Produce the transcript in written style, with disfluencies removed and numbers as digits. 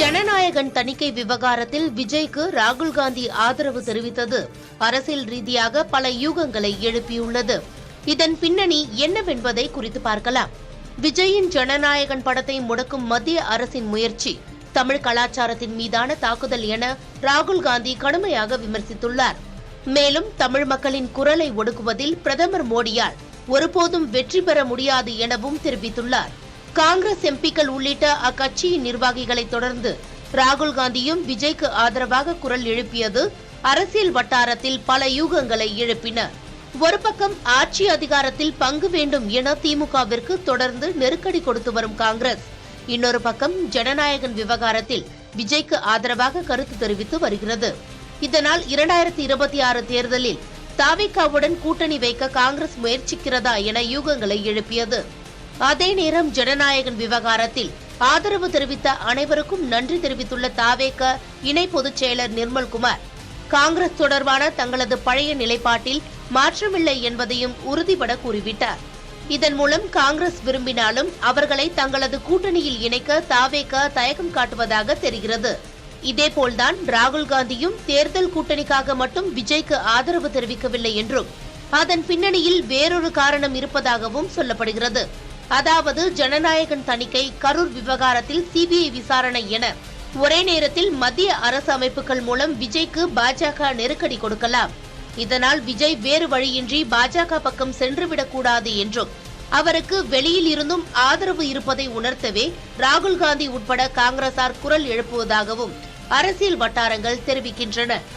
ஜனநாயகன் தணிக்கை விவகாரத்தில் விஜய்க்கு ராகுல் காந்தி ஆதரவு தெரிவித்தது அரசியல் ரீதியாக பல யூகங்களை எழுப்பியுள்ளது. இதன் பின்னணி என்னவென்பதை குறித்து பார்க்கலாம். விஜயின் ஜனநாயகன் படத்தை முடக்கும் மத்திய அரசின் முயற்சி தமிழ் கலாச்சாரத்தின் மீதான தாக்குதல் என ராகுல் காந்தி கடுமையாக விமர்சித்துள்ளார். மேலும் தமிழ் மக்களின் குரலை ஒடுக்குவதில் பிரதமர் மோடியால் ஒருபோதும் வெற்றி பெற முடியாது எனவும் தெரிவித்துள்ளார். காங்கிரஸ் எம்பிக்கள் உள்ளிட்ட அக்கட்சியின் நிர்வாகிகளை தொடர்ந்து ராகுல் காந்தியும் விஜய்க்கு ஆதரவாக குரல் எழுப்பியது அரசியல் வட்டாரத்தில் பல யூகங்களை எழுப்பின. ஒரு பக்கம் ஆட்சி அதிகாரத்தில் பங்கு வேண்டும் என திமுகவிற்கு தொடர்ந்து நெருக்கடி கொடுத்து வரும் காங்கிரஸ், இன்னொரு பக்கம் ஜனநாயகன் விவகாரத்தில் விஜய்க்கு ஆதரவாக கருத்து தெரிவித்து வருகிறது. இதனால் 2026 தேர்தலில் தாவேகாவுடன் கூட்டணி வைக்க காங்கிரஸ் முயற்சிக்கிறதா என யூகங்களை எழுப்பியது. அதே நேரம் ஜனநாயகன் விவகாரத்தில் ஆதரவு தெரிவித்த அனைவருக்கும் நன்றி தெரிவித்துள்ள தாவேக இணை பொதுச் செயலர் நிர்மல்குமார், காங்கிரஸ் தொடர்பான தங்களது பழைய நிலைப்பாட்டில் மாற்றமில்லை என்பதையும் உறுதிபட கூறிவிட்டார். இதன் மூலம் காங்கிரஸ் விரும்பினாலும் அவர்களை தங்களது கூட்டணியில் இணைக்க தாவேக தயக்கம் காட்டுவதாக தெரிகிறது. இதேபோல்தான் ராகுல் காந்தியும் தேர்தல் கூட்டணிக்காக மட்டும் விஜய்க்கு ஆதரவு தெரிவிக்கவில்லை என்றும் அதன் பின்னணியில் வேறொரு காரணம் இருப்பதாகவும் சொல்லப்படுகிறது. அதாவது ஜனநாயகன் தணிக்கை, கரூர் விவகாரத்தில் சிபிஐ விசாரணை என ஒரே நேரத்தில் மத்திய அரசு அமைப்புகள் மூலம் விஜய்க்கு பாஜக நெருக்கடி கொடுக்கலாம். இதனால் விஜய் வேறு வழியின்றி பாஜக பக்கம் சென்றுவிடக்கூடாது என்றும் அவருக்கு வெளியில் இருந்தும் ஆதரவு இருப்பதை உணர்த்தவே ராகுல் காந்தி உட்பட காங்கிரசார் குரல் எழுப்புவதாகவும் அரசியல் வட்டாரங்கள் தெரிவிக்கின்றன.